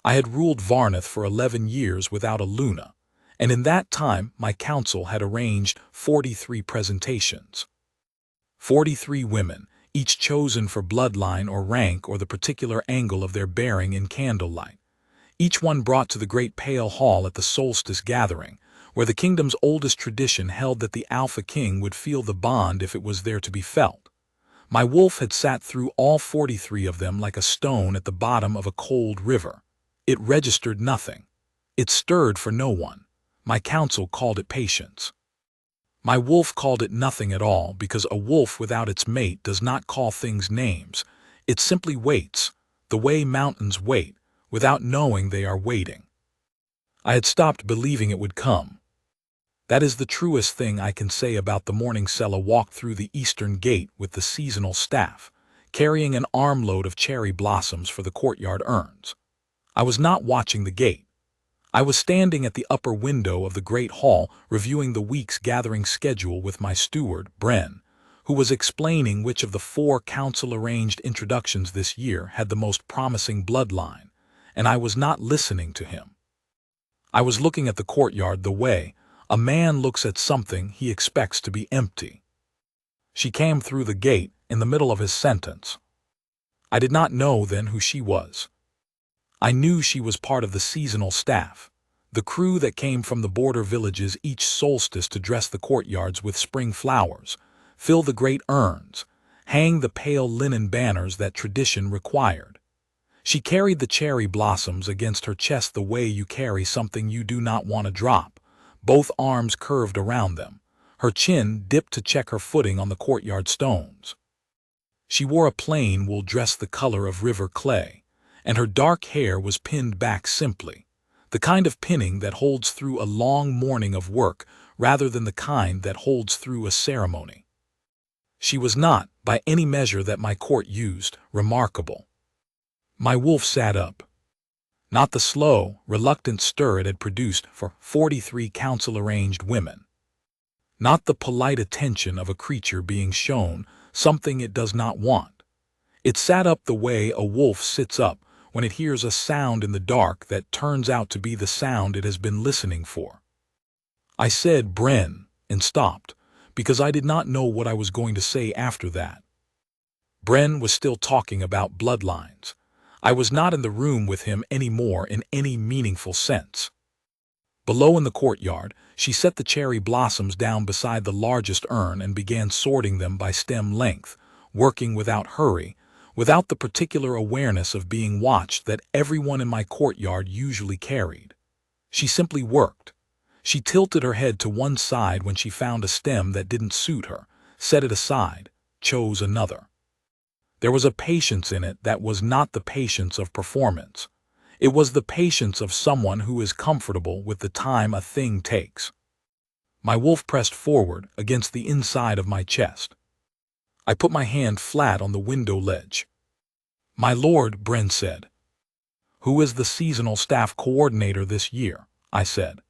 I had ruled Varnath for 11 years without a Luna, and in that time my council had arranged 43 presentations. 43 women, each chosen for bloodline or rank or the particular angle of their bearing in candlelight. Each one brought to the great pale hall at the solstice gathering, where the kingdom's oldest tradition held that the Alpha King would feel the bond if it was there to be felt. My wolf had sat through all 43 of them like a stone at the bottom of a cold river. It registered nothing. It stirred for no one. My council called it patience. My wolf called it nothing at all, because a wolf without its mate does not call things names. It simply waits, the way mountains wait, without knowing they are waiting. I had stopped believing it would come. That is the truest thing I can say about the morning Sela walked through the eastern gate with the seasonal staff, carrying an armload of cherry blossoms for the courtyard urns. I was not watching the gate. I was standing at the upper window of the great hall reviewing the week's gathering schedule with my steward, Bren, who was explaining which of the 4 council-arranged introductions this year had the most promising bloodline, and I was not listening to him. I was looking at the courtyard the way a man looks at something he expects to be empty. She came through the gate in the middle of his sentence. I did not know then who she was. I knew she was part of the seasonal staff, the crew that came from the border villages each solstice to dress the courtyards with spring flowers, fill the great urns, hang the pale linen banners that tradition required. She carried the cherry blossoms against her chest the way you carry something you do not want to drop, both arms curved around them, her chin dipped to check her footing on the courtyard stones. She wore a plain wool dress the color of river clay, and her dark hair was pinned back simply, the kind of pinning that holds through a long morning of work rather than the kind that holds through a ceremony. She was not, by any measure that my court used, remarkable. My wolf sat up. Not the slow, reluctant stir it had produced for 43 council-arranged women. Not the polite attention of a creature being shown something it does not want. It sat up the way a wolf sits up when it hears a sound in the dark that turns out to be the sound it has been listening for. I said Bren and stopped, because I did not know what I was going to say after that. Bren was still talking about bloodlines. I was not in the room with him anymore in any meaningful sense. Below in the courtyard, she set the cherry blossoms down beside the largest urn and began sorting them by stem length, working without hurry, without the particular awareness of being watched that everyone in my courtyard usually carried. She simply worked. She tilted her head to one side when she found a stem that didn't suit her, set it aside, chose another. There was a patience in it that was not the patience of performance. It was the patience of someone who is comfortable with the time a thing takes. My wolf pressed forward against the inside of my chest. I put my hand flat on the window ledge. "My lord," Bren said. "Who is the seasonal staff coordinator this year?" I said.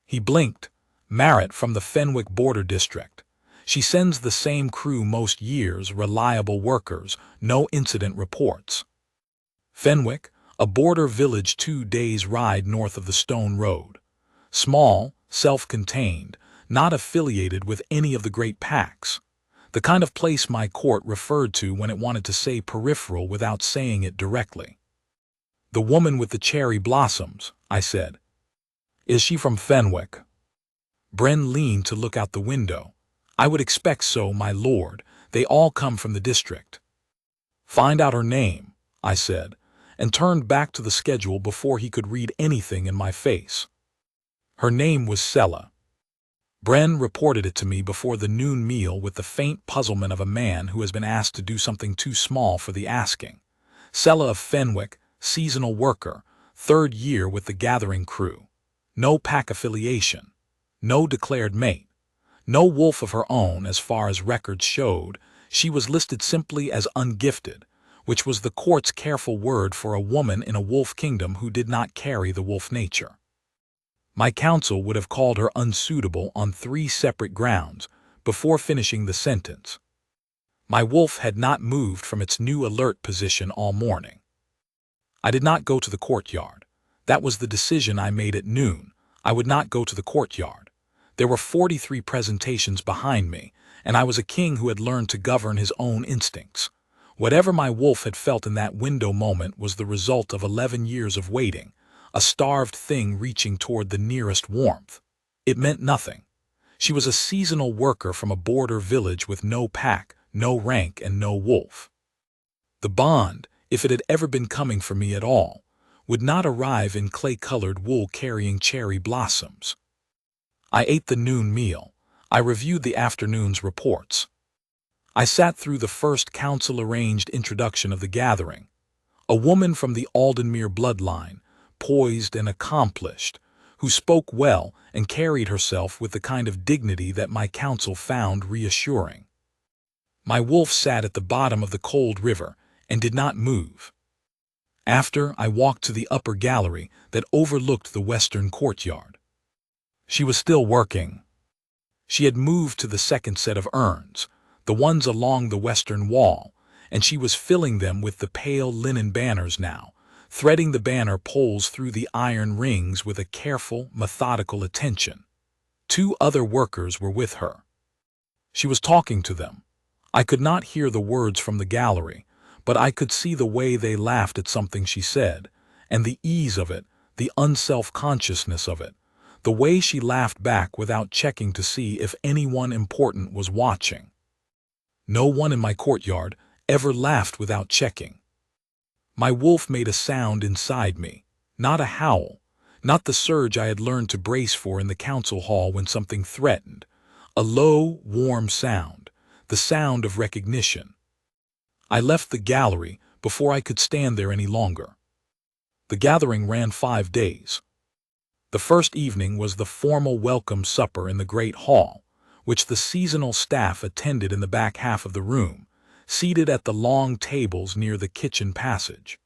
He blinked. "Marit from the Fenwick border district. She sends the same crew most years, reliable workers, no incident reports." Fenwick, a border village 2 days' ride north of the Stone Road. Small, self-contained, not affiliated with any of the great packs. The kind of place my court referred to when it wanted to say peripheral without saying it directly. "The woman with the cherry blossoms," I said. "Is she from Fenwick?" Bren leaned to look out the window. "I would expect so, my lord. They all come from the district." "Find out her name," I said, and turned back to the schedule before he could read anything in my face. Her name was Sela. Bren reported it to me before the noon meal with the faint puzzlement of a man who has been asked to do something too small for the asking. Sela of Fenwick, seasonal worker, 3rd year with the gathering crew. No pack affiliation. No declared mate. No wolf of her own as far as records showed. She was listed simply as ungifted, which was the court's careful word for a woman in a wolf kingdom who did not carry the wolf nature. My counsel would have called her unsuitable on 3 separate grounds before finishing the sentence. My wolf had not moved from its new alert position all morning. I did not go to the courtyard. That was the decision I made at noon. I would not go to the courtyard. There were 43 presentations behind me, and I was a king who had learned to govern his own instincts. Whatever my wolf had felt in that window moment was the result of 11 years of waiting, a starved thing reaching toward the nearest warmth. It meant nothing. She was a seasonal worker from a border village with no pack, no rank, and no wolf. The bond, if it had ever been coming for me at all, would not arrive in clay-colored wool carrying cherry blossoms. I ate the noon meal. I reviewed the afternoon's reports. I sat through the first council-arranged introduction of the gathering. A woman from the Aldenmere bloodline, poised and accomplished, who spoke well and carried herself with the kind of dignity that my council found reassuring. My wolf sat at the bottom of the cold river and did not move. After, I walked to the upper gallery that overlooked the western courtyard. She was still working. She had moved to the second set of urns, the ones along the western wall, and she was filling them with the pale linen banners now, threading the banner poles through the iron rings with a careful, methodical attention. 2 other workers were with her. She was talking to them. I could not hear the words from the gallery, but I could see the way they laughed at something she said, and the ease of it, the unself-consciousness of it, the way she laughed back without checking to see if anyone important was watching. No one in my courtyard ever laughed without checking. My wolf made a sound inside me, not a howl, not the surge I had learned to brace for in the council hall when something threatened, a low, warm sound, the sound of recognition. I left the gallery before I could stand there any longer. The gathering ran 5 days. The first evening was the formal welcome supper in the great hall, which the seasonal staff attended in the back half of the room, seated at the long tables near the kitchen passage.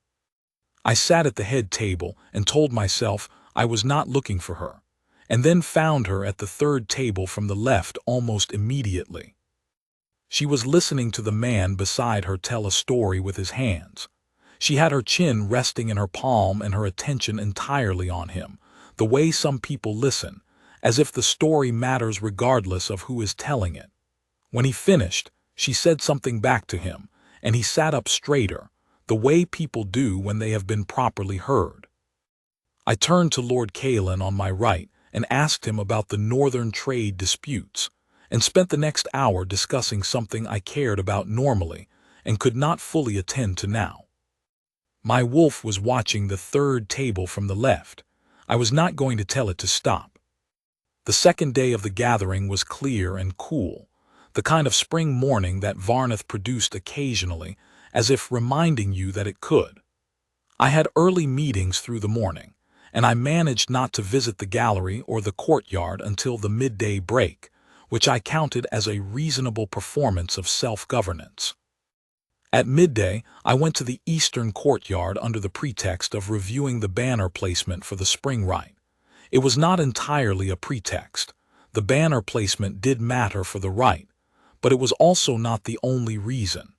I sat at the head table and told myself I was not looking for her, and then found her at the third table from the left almost immediately. She was listening to the man beside her tell a story with his hands. She had her chin resting in her palm and her attention entirely on him, the way some people listen, as if the story matters regardless of who is telling it. When he finished, she said something back to him, and he sat up straighter, the way people do when they have been properly heard. I turned to Lord Kalen on my right and asked him about the northern trade disputes, and spent the next hour discussing something I cared about normally and could not fully attend to now. My wolf was watching the third table from the left. I was not going to tell it to stop. The second day of the gathering was clear and cool, the kind of spring morning that Varnath produced occasionally, as if reminding you that it could. I had early meetings through the morning, and I managed not to visit the gallery or the courtyard until the midday break, which I counted as a reasonable performance of self-governance. At midday, I went to the eastern courtyard under the pretext of reviewing the banner placement for the spring rite. It was not entirely a pretext. The banner placement did matter for the rite, but it was also not the only reason.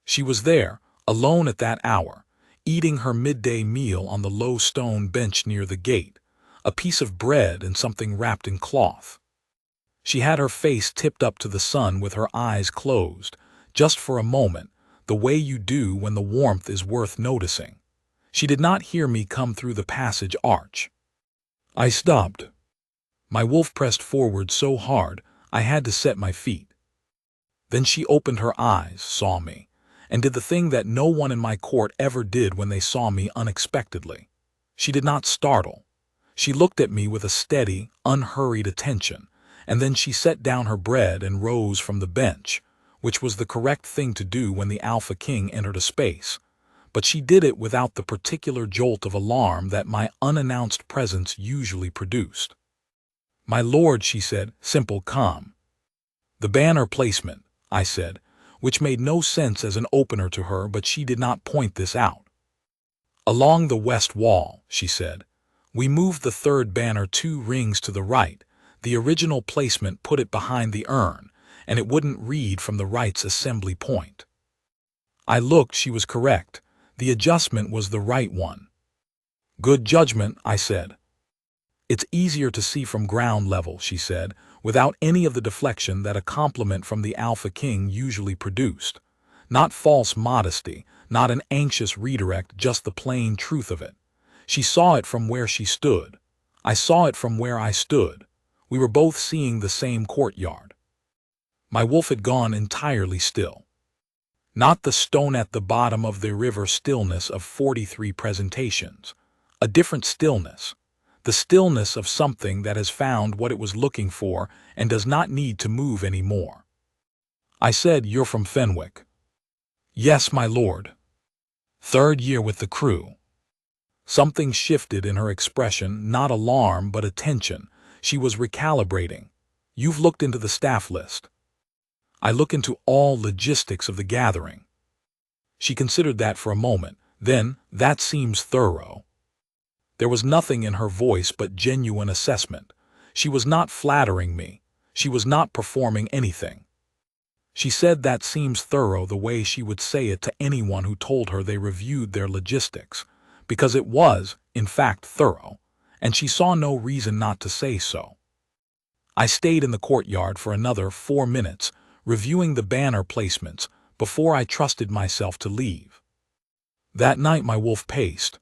She was there, alone at that hour, eating her midday meal on the low stone bench near the gate, a piece of bread and something wrapped in cloth. She had her face tipped up to the sun with her eyes closed, just for a moment, the way you do when the warmth is worth noticing. She did not hear me come through the passage arch. I stopped. My wolf pressed forward so hard I had to set my feet. Then she opened her eyes, saw me, and did the thing that no one in my court ever did when they saw me unexpectedly. She did not startle. She looked at me with a steady, unhurried attention, and then she set down her bread and rose from the bench, which was the correct thing to do when the Alpha King entered a space, but she did it without the particular jolt of alarm that my unannounced presence usually produced. "My lord," she said, simple, calm. "The banner placement," I said, which made no sense as an opener to her, but she did not point this out. "Along the west wall," she said. "We moved the third banner 2 rings to the right. The original placement put it behind the urn, and it wouldn't read from the rite's assembly point." I looked. She was correct. The adjustment was the right one. "Good judgment," I said. "It's easier to see from ground level," she said, without any of the deflection that a compliment from the Alpha King usually produced. Not false modesty, not an anxious redirect, just the plain truth of it. She saw it from where she stood. I saw it from where I stood. We were both seeing the same courtyard. My wolf had gone entirely still. Not the stone at the bottom of the river stillness of 43 presentations. A different stillness. The stillness of something that has found what it was looking for and does not need to move anymore. I said, "You're from Fenwick." "Yes, my lord. 3rd year with the crew." Something shifted in her expression, not alarm but attention. She was recalibrating. "You've looked into the staff list." "I look into all logistics of the gathering." She considered that for a moment. Then, "That seems thorough." There was nothing in her voice but genuine assessment. She was not flattering me. She was not performing anything. She said that seems thorough the way she would say it to anyone who told her they reviewed their logistics, because it was, in fact, thorough, and she saw no reason not to say so. I stayed in the courtyard for another 4 minutes, reviewing the banner placements, before I trusted myself to leave. That night my wolf paced.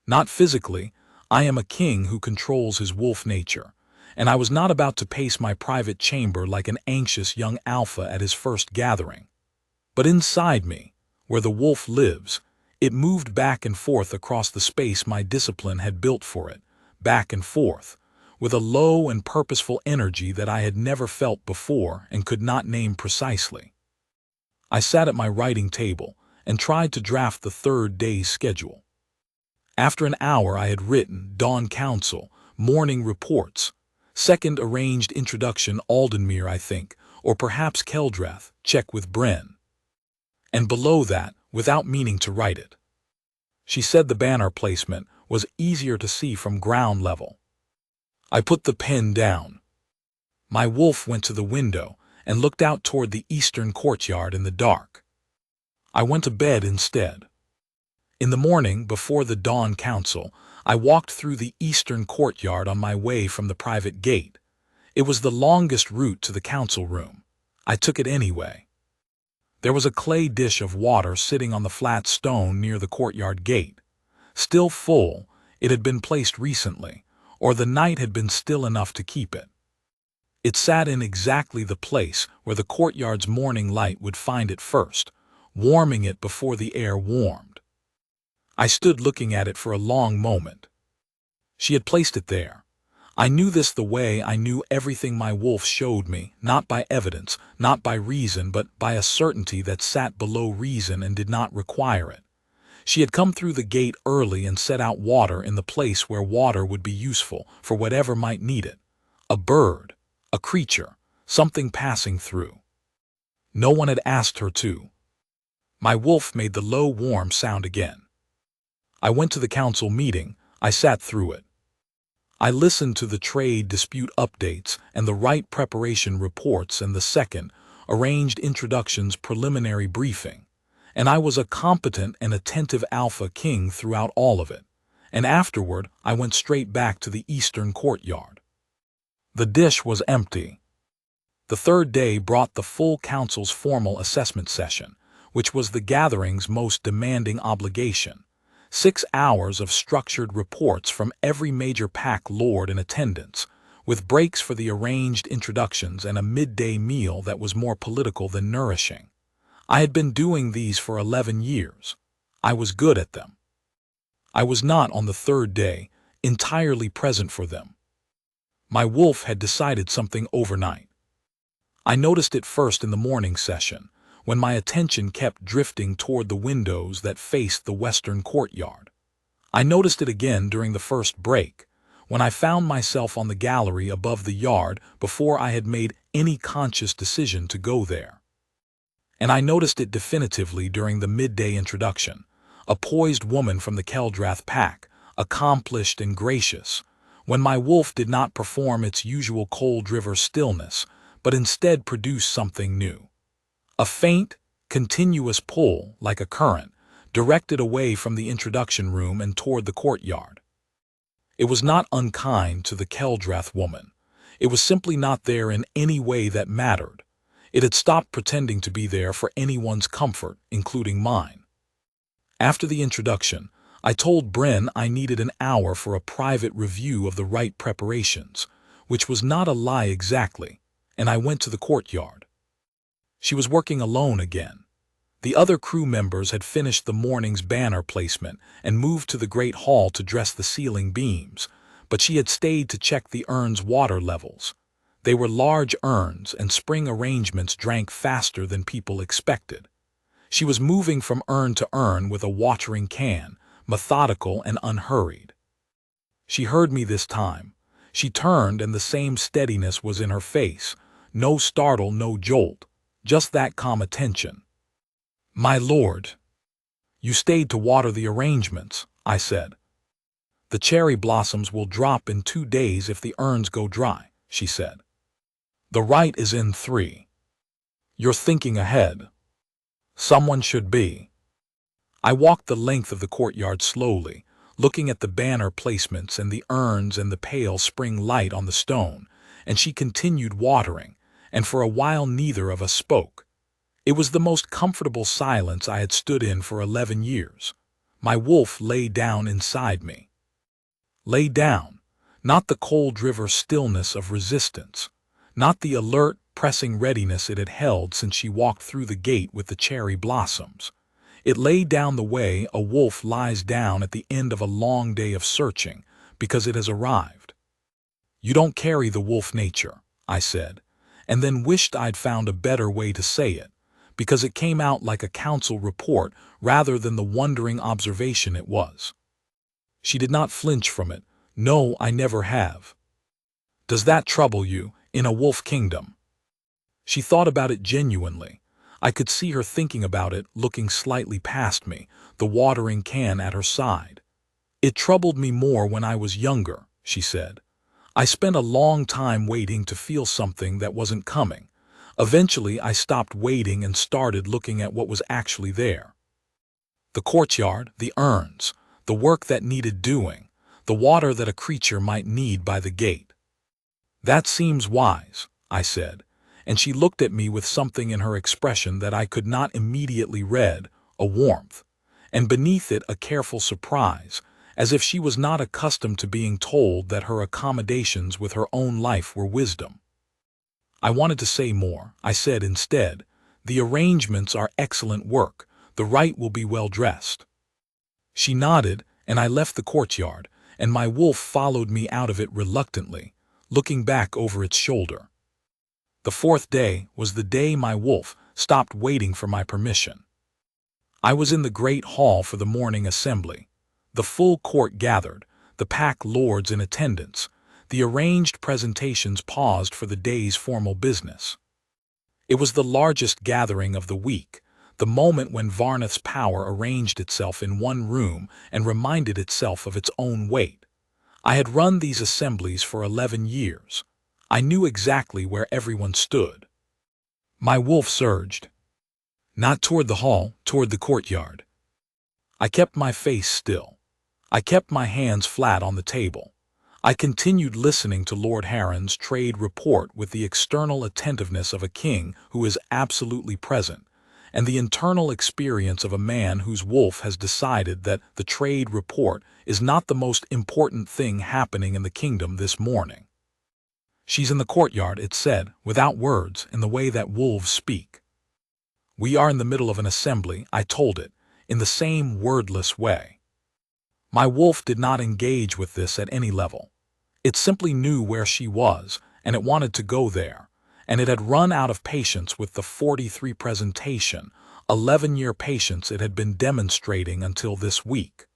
Not physically. I am a king who controls his wolf nature, and I was not about to pace my private chamber like an anxious young alpha at his first gathering. But inside me, where the wolf lives, it moved back and forth across the space my discipline had built for it, back and forth, with a low and purposeful energy that I had never felt before and could not name precisely. I sat at my writing table and tried to draft the 3rd day's schedule. After an hour I had written Dawn Council, Morning Reports, 2nd arranged introduction Aldenmere, I think, or perhaps Keldrath, check with Bren. And below that, without meaning to write it. She said the banner placement was easier to see from ground level. I put the pen down. My wolf went to the window and looked out toward the eastern courtyard in the dark. I went to bed instead. In the morning, before the dawn council, I walked through the eastern courtyard on my way from the private gate. It was the longest route to the council room. I took it anyway. There was a clay dish of water sitting on the flat stone near the courtyard gate. Still full, it had been placed recently, or the night had been still enough to keep it. It sat in exactly the place where the courtyard's morning light would find it first, warming it before the air warmed. I stood looking at it for a long moment. She had placed it there. I knew this the way I knew everything my wolf showed me, not by evidence, not by reason, but by a certainty that sat below reason and did not require it. She had come through the gate early and set out water in the place where water would be useful for whatever might need it. A bird, a creature, something passing through. No one had asked her to. My wolf made the low, warm sound again. I went to the council meeting. I sat through it. I listened to the trade dispute updates and the right preparation reports and the 2nd arranged introductions preliminary briefing, and I was a competent and attentive Alpha King throughout all of it, and afterward I went straight back to the eastern courtyard. The dish was empty. The 3rd day brought the full council's formal assessment session, which was the gathering's most demanding obligation. 6 hours of structured reports from every major pack lord in attendance, with breaks for the arranged introductions and a midday meal that was more political than nourishing. I had been doing these for 11 years. I was good at them. I was not, on the 3rd day, entirely present for them. My wolf had decided something overnight. I noticed it first in the morning session, when my attention kept drifting toward the windows that faced the western courtyard. I noticed it again during the first break, when I found myself on the gallery above the yard before I had made any conscious decision to go there. And I noticed it definitively during the midday introduction, a poised woman from the Keldrath pack, accomplished and gracious, when my wolf did not perform its usual cold river stillness, but instead produced something new. A faint, continuous pull, like a current, directed away from the introduction room and toward the courtyard. It was not unkind to the Keldrath woman. It was simply not there in any way that mattered. It had stopped pretending to be there for anyone's comfort, including mine. After the introduction, I told Bryn I needed an hour for a private review of the rite preparations, which was not a lie exactly, and I went to the courtyard. She was working alone again. The other crew members had finished the morning's banner placement and moved to the great hall to dress the ceiling beams, but she had stayed to check the urn's water levels. They were large urns, and spring arrangements drank faster than people expected. She was moving from urn to urn with a watering can, methodical and unhurried. She heard me this time. She turned, and the same steadiness was in her face. No startle, no jolt, just that calm attention. "My lord, you stayed to water the arrangements," I said. "The cherry blossoms will drop in 2 days if the urns go dry," she said. "The rite is in 3. You're thinking ahead. Someone should be." I walked the length of the courtyard slowly, looking at the banner placements and the urns and the pale spring light on the stone, and she continued watering, and for a while neither of us spoke. It was the most comfortable silence I had stood in for 11 years. My wolf lay down inside me. Lay down, not the cold river stillness of resistance, not the alert, pressing readiness it had held since she walked through the gate with the cherry blossoms. It lay down the way a wolf lies down at the end of a long day of searching, because it has arrived. "You don't carry the wolf nature," I said, and then wished I'd found a better way to say it, because it came out like a council report rather than the wondering observation it was. She did not flinch from it. "No, I never have." "Does that trouble you, in a wolf kingdom?" She thought about it genuinely. I could see her thinking about it, looking slightly past me, the watering can at her side. "It troubled me more when I was younger," she said. "I spent a long time waiting to feel something that wasn't coming. Eventually, I stopped waiting and started looking at what was actually there. The courtyard, the urns, the work that needed doing, the water that a creature might need by the gate." "That seems wise," I said, and she looked at me with something in her expression that I could not immediately read, a warmth, and beneath it a careful surprise, as if she was not accustomed to being told that her accommodations with her own life were wisdom. I wanted to say more. I said instead, "The arrangements are excellent work. The rite will be well dressed." She nodded, and I left the courtyard, and my wolf followed me out of it reluctantly, looking back over its shoulder. The 4th day was the day my wolf stopped waiting for my permission. I was in the great hall for the morning assembly. The full court gathered, the pack lords in attendance. The arranged presentations paused for the day's formal business. It was the largest gathering of the week, the moment when Varnath's power arranged itself in one room and reminded itself of its own weight. I had run these assemblies for 11 years. I knew exactly where everyone stood. My wolf surged. Not toward the hall, toward the courtyard. I kept my face still. I kept my hands flat on the table. I continued listening to Lord Harren's trade report with the external attentiveness of a king who is absolutely present, and the internal experience of a man whose wolf has decided that the trade report is not the most important thing happening in the kingdom this morning. "She's in the courtyard," it said, without words, in the way that wolves speak. "We are in the middle of an assembly," I told it, in the same wordless way. My wolf did not engage with this at any level. It simply knew where she was, and it wanted to go there, and it had run out of patience with the 43 presentation, 11-year patience it had been demonstrating until this week.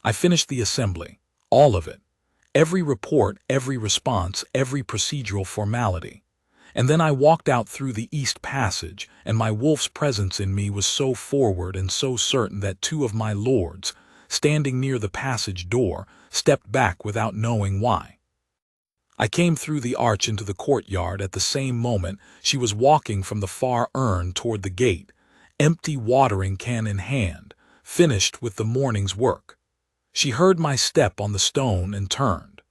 I finished the assembly, all of it, every report, every response, every procedural formality. And then I walked out through the East Passage, and my wolf's presence in me was so forward and so certain that 2 of my lords, standing near the passage door, stepped back without knowing why. I came through the arch into the courtyard at the same moment she was walking from the far urn toward the gate, empty watering can in hand, finished with the morning's work. She heard my step on the stone and turned.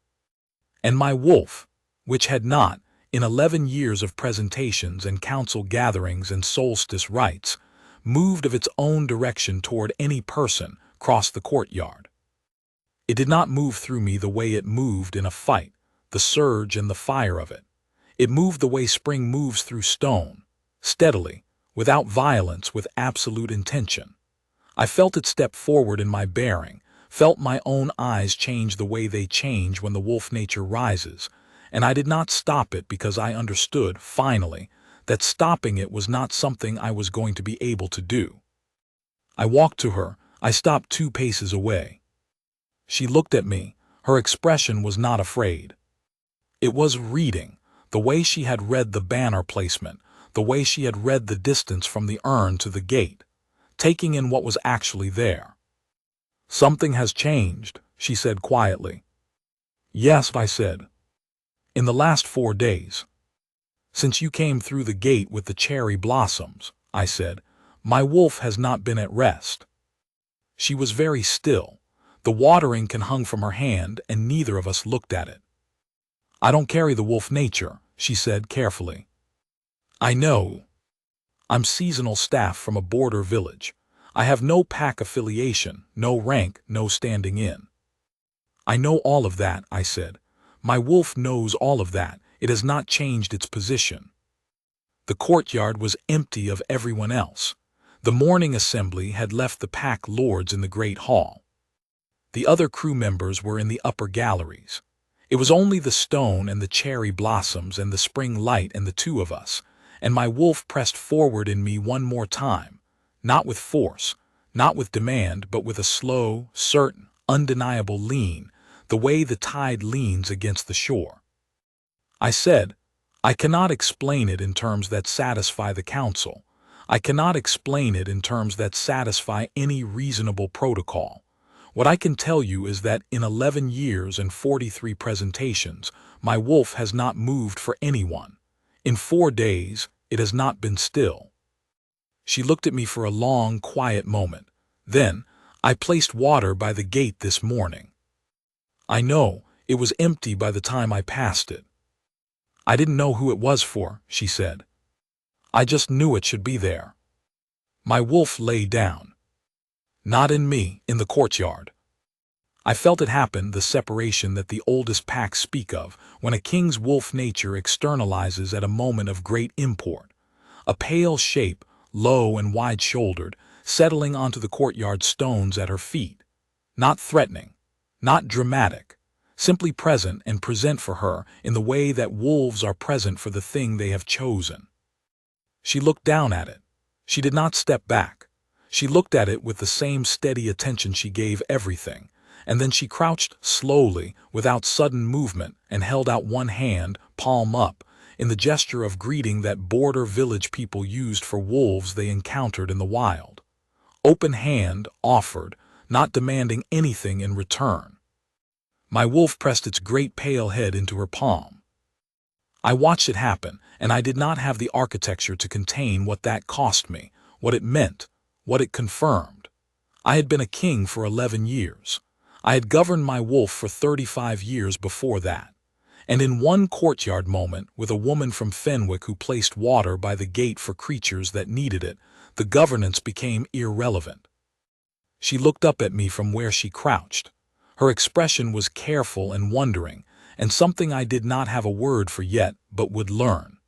And my wolf, which had not, in 11 years of presentations and council gatherings and solstice rites, moved of its own direction toward any person, crossed the courtyard. It did not move through me the way it moved in a fight, the surge and the fire of it. It moved the way spring moves through stone, steadily, without violence, with absolute intention. I felt it step forward in my bearing, felt my own eyes change the way they change when the wolf nature rises, and I did not stop it because I understood, finally, that stopping it was not something I was going to be able to do. I walked to her. I stopped 2 paces away. She looked at me. Her expression was not afraid. It was reading, the way she had read the banner placement, the way she had read the distance from the urn to the gate, taking in what was actually there. "Something has changed," she said quietly. "Yes," I said. "In the last 4 days. Since you came through the gate with the cherry blossoms," I said, "my wolf has not been at rest." She was very still. The watering can hung from her hand, and neither of us looked at it. "I don't carry the wolf nature," she said carefully. "I know. I'm seasonal staff from a border village. I have no pack affiliation, no rank, no standing in." "I know all of that," I said. "My wolf knows all of that. It has not changed its position." The courtyard was empty of everyone else. The morning assembly had left the pack lords in the great hall. The other crew members were in the upper galleries. It was only the stone and the cherry blossoms and the spring light and the 2 of us, and my wolf pressed forward in me one more time, not with force, not with demand, but with a slow, certain, undeniable lean, the way the tide leans against the shore. I said, "I cannot explain it in terms that satisfy the council. I cannot explain it in terms that satisfy any reasonable protocol. What I can tell you is that in 11 years and 43 presentations, my wolf has not moved for anyone. In 4 days, it has not been still." She looked at me for a long, quiet moment. Then, "I placed water by the gate this morning. I know, it was empty by the time I passed it. I didn't know who it was for," she said. "I just knew it should be there." My wolf lay down. Not in me, in the courtyard. I felt it happen, the separation that the oldest packs speak of, when a king's wolf nature externalizes at a moment of great import. A pale shape, low and wide-shouldered, settling onto the courtyard stones at her feet. Not threatening, not dramatic, simply present and present for her in the way that wolves are present for the thing they have chosen. She looked down at it. She did not step back. She looked at it with the same steady attention she gave everything, and then she crouched slowly, without sudden movement, and held out one hand, palm up, in the gesture of greeting that border village people used for wolves they encountered in the wild. Open hand, offered, not demanding anything in return. My wolf pressed its great pale head into her palm. I watched it happen, and I did not have the architecture to contain what that cost me, what it meant, what it confirmed. I had been a king for 11 years. I had governed my wolf for 35 years before that. And in one courtyard moment, with a woman from Fenwick who placed water by the gate for creatures that needed it, the governance became irrelevant. She looked up at me from where she crouched. Her expression was careful and wondering, and something I did not have a word for yet, but would learn.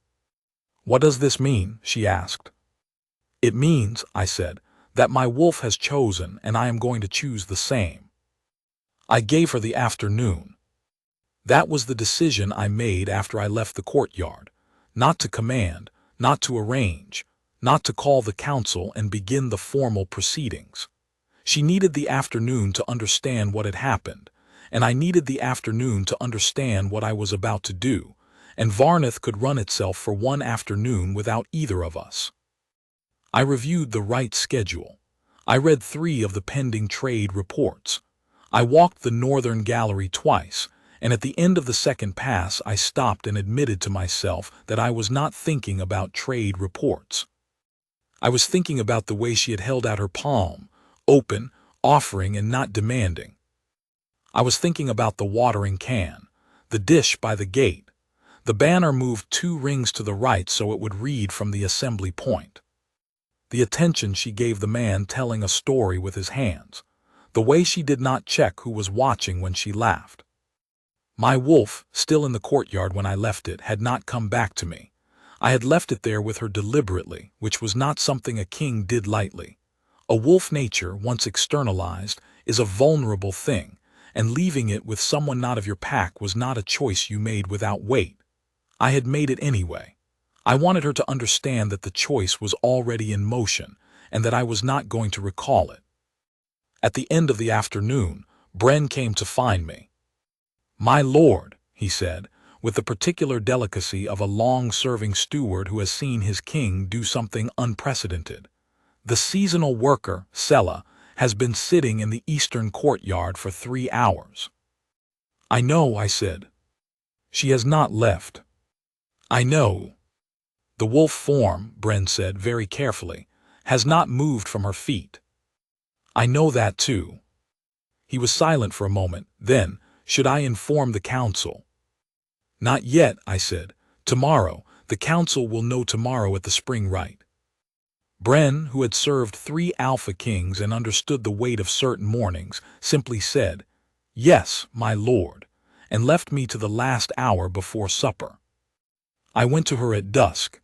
"What does this mean?" she asked. "It means," I said, "that my wolf has chosen, and I am going to choose the same." I gave her the afternoon. That was the decision I made after I left the courtyard. Not to command, not to arrange, not to call the council and begin the formal proceedings. She needed the afternoon to understand what had happened, and I needed the afternoon to understand what I was about to do, and Varnith could run itself for one afternoon without either of us. I reviewed the right schedule. I read 3 of the pending trade reports. I walked the northern gallery twice, and at the end of the second pass I stopped and admitted to myself that I was not thinking about trade reports. I was thinking about the way she had held out her palm, open, offering and not demanding. I was thinking about the watering can, the dish by the gate. The banner moved 2 rings to the right so it would read from the assembly point. The attention she gave the man telling a story with his hands. The way she did not check who was watching when she laughed. My wolf, still in the courtyard when I left it, had not come back to me. I had left it there with her deliberately, which was not something a king did lightly. A wolf nature, once externalized, is a vulnerable thing, and leaving it with someone not of your pack was not a choice you made without weight. I had made it anyway. I wanted her to understand that the choice was already in motion, and that I was not going to recall it. At the end of the afternoon, Bren came to find me. "My lord," he said, with the particular delicacy of a long-serving steward who has seen his king do something unprecedented. "The seasonal worker, Sella, has been sitting in the eastern courtyard for 3 hours." "I know," I said. "She has not left." "I know." "The wolf form," Bren said very carefully, "has not moved from her feet." "I know that too." He was silent for a moment. Then, "Should I inform the council?" "Not yet," I said. "Tomorrow. The council will know tomorrow at the spring rite." Bren, who had served 3 Alpha Kings and understood the weight of certain mornings, simply said, "Yes, my lord," and left me to the last hour before supper. I went to her at dusk.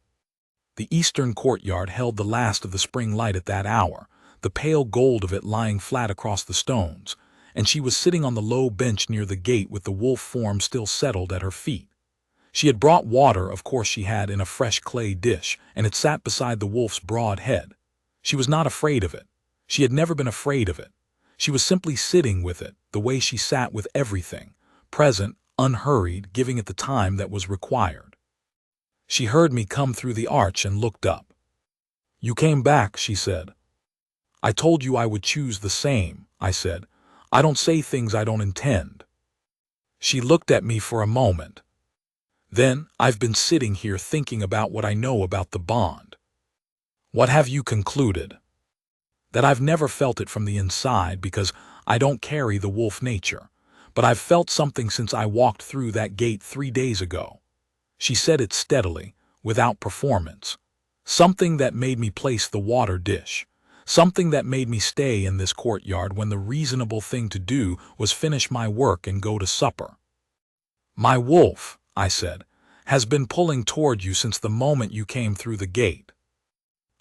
The eastern courtyard held the last of the spring light at that hour, the pale gold of it lying flat across the stones, and she was sitting on the low bench near the gate with the wolf form still settled at her feet. She had brought water, of course she had, in a fresh clay dish, and it sat beside the wolf's broad head. She was not afraid of it. She had never been afraid of it. She was simply sitting with it, the way she sat with everything, present, unhurried, giving it the time that was required. She heard me come through the arch and looked up. "You came back," she said. "I told you I would choose the same," I said. "I don't say things I don't intend." She looked at me for a moment. "Then, I've been sitting here thinking about what I know about the bond." "What have you concluded?" "That I've never felt it from the inside because I don't carry the wolf nature, but I've felt something since I walked through that gate 3 days ago." She said it steadily, without performance. "Something that made me place the water dish. Something that made me stay in this courtyard when the reasonable thing to do was finish my work and go to supper." "My wolf," I said, "has been pulling toward you since the moment you came through the gate."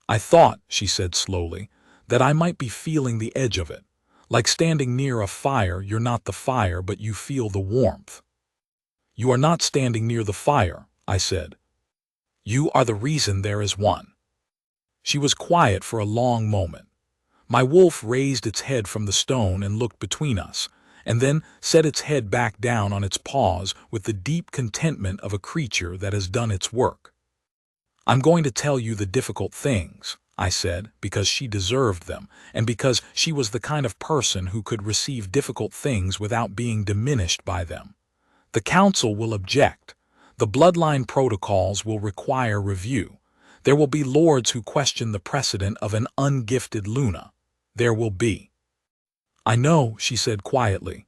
"I thought," she said slowly, "that I might be feeling the edge of it. Like standing near a fire, you're not the fire, but you feel the warmth." "You are not standing near the fire," I said. "You are the reason there is one." She was quiet for a long moment. My wolf raised its head from the stone and looked between us, and then set its head back down on its paws with the deep contentment of a creature that has done its work. "I'm going to tell you the difficult things," I said, because she deserved them, and because she was the kind of person who could receive difficult things without being diminished by them. "The council will object. The bloodline protocols will require review. There will be lords who question the precedent of an ungifted Luna. There will be." "I know," she said quietly.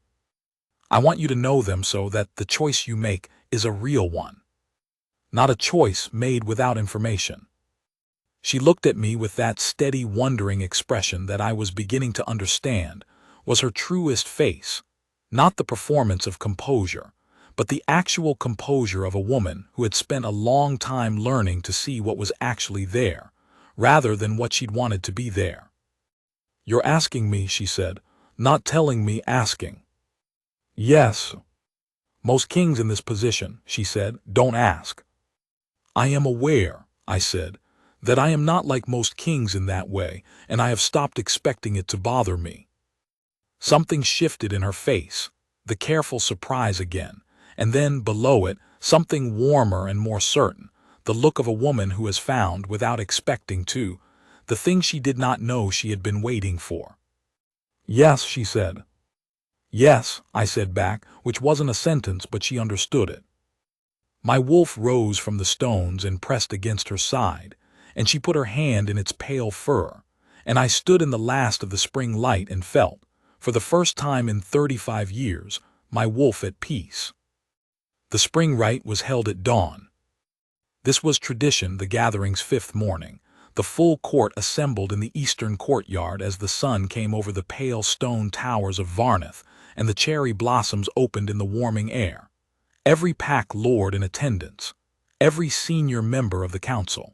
"I want you to know them so that the choice you make is a real one. Not a choice made without information." She looked at me with that steady, wondering expression that I was beginning to understand was her truest face, not the performance of composure, but the actual composure of a woman who had spent a long time learning to see what was actually there, rather than what she'd wanted to be there. "You're asking me," she said, "not telling me, asking." "Yes. Most kings in this position," she said, "don't ask." "I am aware," I said, "that I am not like most kings in that way, and I have stopped expecting it to bother me." Something shifted in her face, the careful surprise again, and then, below it, something warmer and more certain, the look of a woman who has found, without expecting to, the thing she did not know she had been waiting for. "Yes," she said. "Yes," I said back, which wasn't a sentence, but she understood it. My wolf rose from the stones and pressed against her side, and she put her hand in its pale fur, and I stood in the last of the spring light and felt, for the first time in 35 years, my wolf at peace. The spring rite was held at dawn. This was tradition, the gathering's fifth morning. The full court assembled in the eastern courtyard as the sun came over the pale stone towers of Varneth, and the cherry blossoms opened in the warming air. Every pack lord in attendance, every senior member of the council.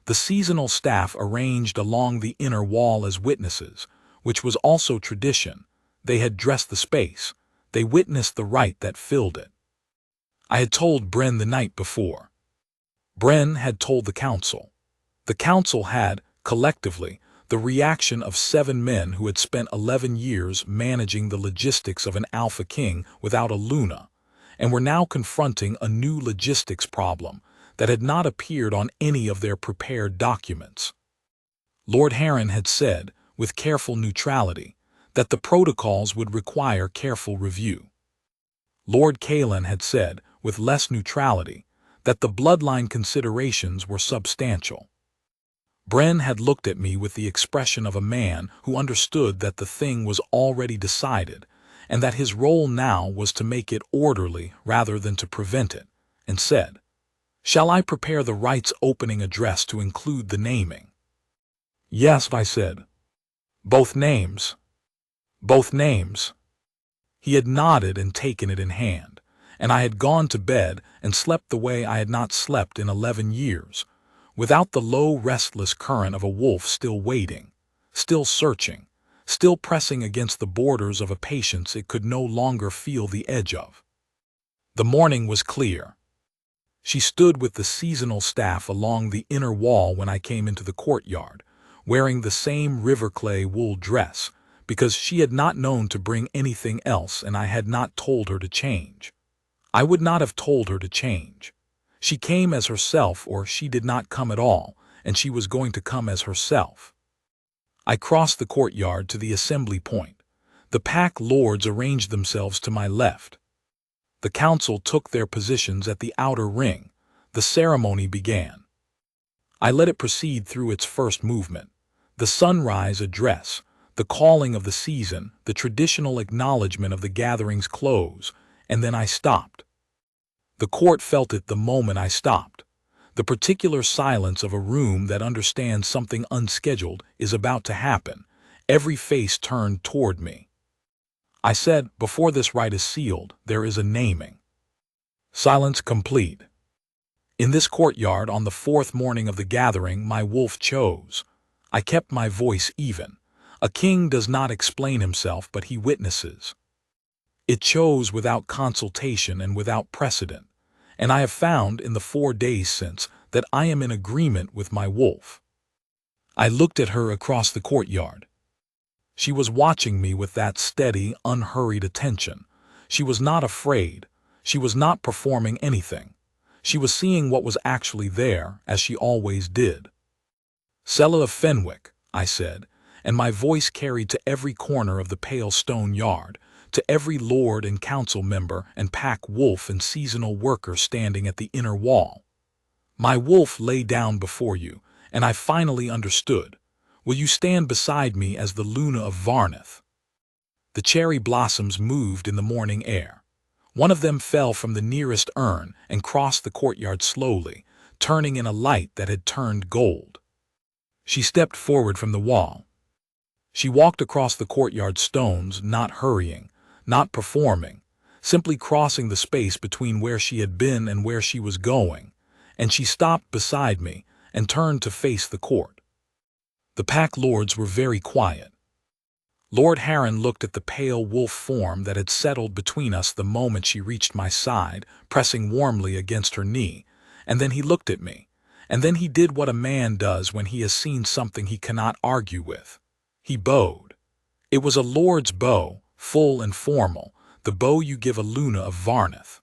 The seasonal staff arranged along the inner wall as witnesses, which was also tradition. They had dressed the space. They witnessed the rite that filled it. I had told Bren the night before. Bren had told the council. The council had, collectively, the reaction of 7 men who had spent 11 years managing the logistics of an Alpha King without a Luna, and were now confronting a new logistics problem that had not appeared on any of their prepared documents. Lord Heron had said, with careful neutrality, that the protocols would require careful review. Lord Kalen had said, with less neutrality, that the bloodline considerations were substantial. Bren had looked at me with the expression of a man who understood that the thing was already decided, and that his role now was to make it orderly rather than to prevent it, and said, "Shall I prepare the rite's opening address to include the naming?" "Yes," I said. "Both names." "Both names." He had nodded and taken it in hand, and I had gone to bed and slept the way I had not slept in 11 years, without the low, restless current of a wolf still waiting, still searching, still pressing against the borders of a patience it could no longer feel the edge of. The morning was clear. She stood with the seasonal staff along the inner wall when I came into the courtyard, wearing the same riverclay wool dress, because she had not known to bring anything else and I had not told her to change. I would not have told her to change. She came as herself, or she did not come at all, and she was going to come as herself. I crossed the courtyard to the assembly point. The pack lords arranged themselves to my left. The council took their positions at the outer ring. The ceremony began. I let it proceed through its first movement, the sunrise address, the calling of the season, the traditional acknowledgement of the gathering's close, and then I stopped. The court felt it the moment I stopped. The particular silence of a room that understands something unscheduled is about to happen. Every face turned toward me. I said, "Before this rite is sealed, there is a naming." Silence complete. In this courtyard on the 4th morning of the gathering, my wolf chose. I kept my voice even. A king does not explain himself, but he witnesses. It chose without consultation and without precedent, and I have found in the 4 days since that I am in agreement with my wolf. I looked at her across the courtyard. She was watching me with that steady, unhurried attention. She was not afraid. She was not performing anything. She was seeing what was actually there, as she always did. "Sella of Fenwick," I said, and my voice carried to every corner of the pale stone yard, to every lord and council member and pack wolf and seasonal worker standing at the inner wall. "My wolf lay down before you, and I finally understood. Will you stand beside me as the Luna of Varneth?" The cherry blossoms moved in the morning air. One of them fell from the nearest urn and crossed the courtyard slowly, turning in a light that had turned gold. She stepped forward from the wall. She walked across the courtyard stones, not hurrying, not performing, simply crossing the space between where she had been and where she was going, and she stopped beside me and turned to face the court. The pack lords were very quiet. Lord Heron looked at the pale wolf form that had settled between us the moment she reached my side, pressing warmly against her knee, and then he looked at me, and then he did what a man does when he has seen something he cannot argue with. He bowed. It was a lord's bow, full and formal, the bow you give a Luna of Varneth.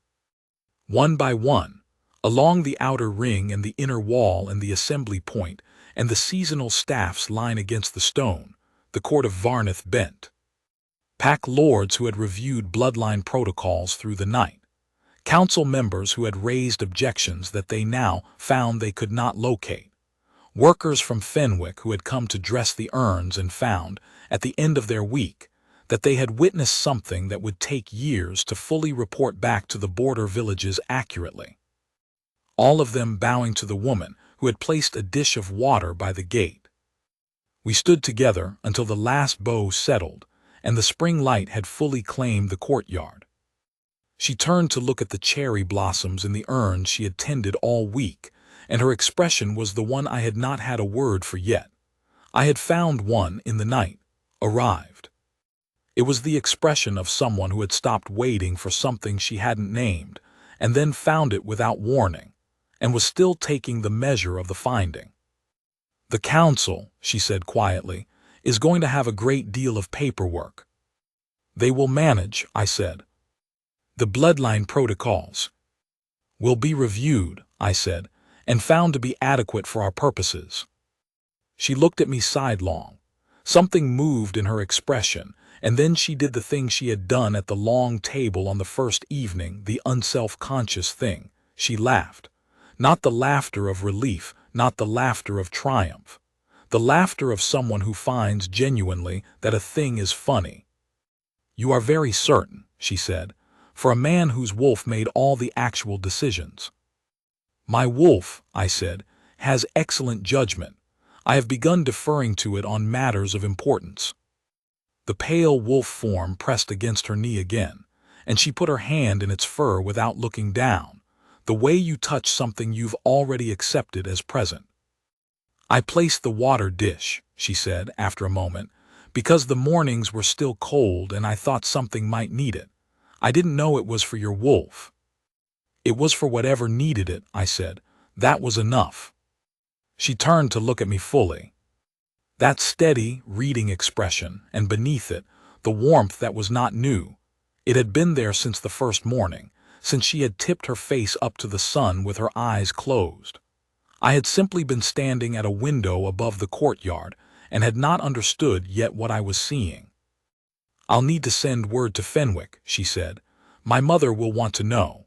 One by one, along the outer ring and the inner wall and the assembly point, and the seasonal staffs line against the stone, the court of Varneth bent. Pack lords who had reviewed bloodline protocols through the night. Council members who had raised objections that they now found they could not locate. Workers from Fenwick who had come to dress the urns and found, at the end of their week, that they had witnessed something that would take years to fully report back to the border villages accurately. All of them bowing to the woman who had placed a dish of water by the gate. We stood together until the last bow settled, and the spring light had fully claimed the courtyard. She turned to look at the cherry blossoms in the urns she had tended all week, and her expression was the one I had not had a word for yet. I had found one in the night, arrived. It was the expression of someone who had stopped waiting for something she hadn't named, and then found it without warning, and was still taking the measure of the finding. "The council," she said quietly, "is going to have a great deal of paperwork." "They will manage," I said. "The bloodline protocols will be reviewed," I said, "and found to be adequate for our purposes." She looked at me sidelong. Something moved in her expression, and then she did the thing she had done at the long table on the first evening, the unself-conscious thing. She laughed. Not the laughter of relief, not the laughter of triumph. The laughter of someone who finds genuinely that a thing is funny. "You are very certain," she said, "for a man whose wolf made all the actual decisions." "My wolf," I said, "has excellent judgment. I have begun deferring to it on matters of importance." The pale wolf form pressed against her knee again, and she put her hand in its fur without looking down, the way you touch something you've already accepted as present. "I placed the water dish," she said after a moment, "because the mornings were still cold and I thought something might need it. I didn't know it was for your wolf." "It was for whatever needed it," I said. "That was enough." She turned to look at me fully. That steady, reading expression, and beneath it, the warmth that was not new. It had been there since the first morning, since she had tipped her face up to the sun with her eyes closed. I had simply been standing at a window above the courtyard and had not understood yet what I was seeing. "I'll need to send word to Fenwick," she said. "My mother will want to know."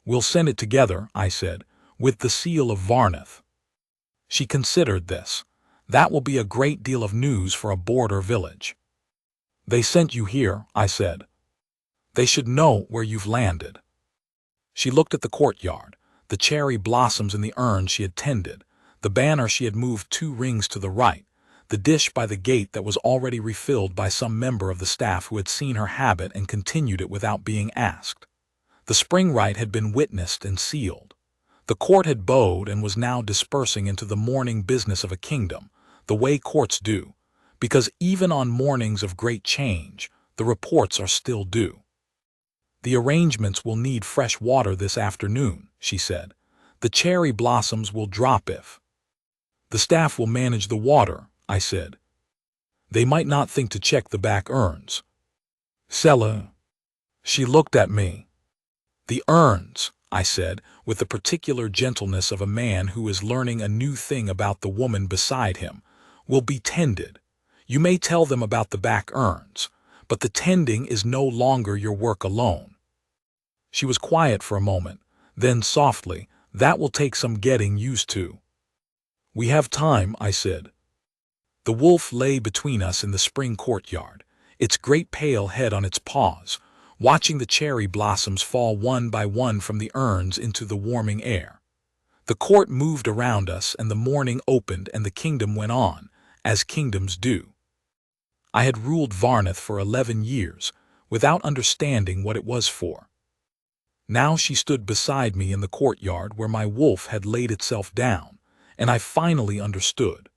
"We'll send it together," I said, "with the seal of Varneth." She considered this. "That will be a great deal of news for a border village." "They sent you here," I said. "They should know where you've landed." She looked at the courtyard, the cherry blossoms in the urn she had tended, the banner she had moved 2 rings to the right, the dish by the gate that was already refilled by some member of the staff who had seen her habit and continued it without being asked. The spring rite had been witnessed and sealed. The court had bowed and was now dispersing into the morning business of a kingdom, the way courts do, because even on mornings of great change, the reports are still due. "The arrangements will need fresh water this afternoon," she said. "The cherry blossoms will drop if—" "The staff will manage the water," I said. "They might not think to check the back urns." "Sella." She looked at me. "The urns," I said, with the particular gentleness of a man who is learning a new thing about the woman beside him, "will be tended. You may tell them about the back urns, but the tending is no longer your work alone." She was quiet for a moment, then softly, "That will take some getting used to." "We have time," I said. The wolf lay between us in the spring courtyard, its great pale head on its paws, watching the cherry blossoms fall one by one from the urns into the warming air. The court moved around us and the morning opened and the kingdom went on, as kingdoms do. I had ruled Varneth for 11 years, without understanding what it was for. Now she stood beside me in the courtyard where my wolf had laid itself down, and I finally understood.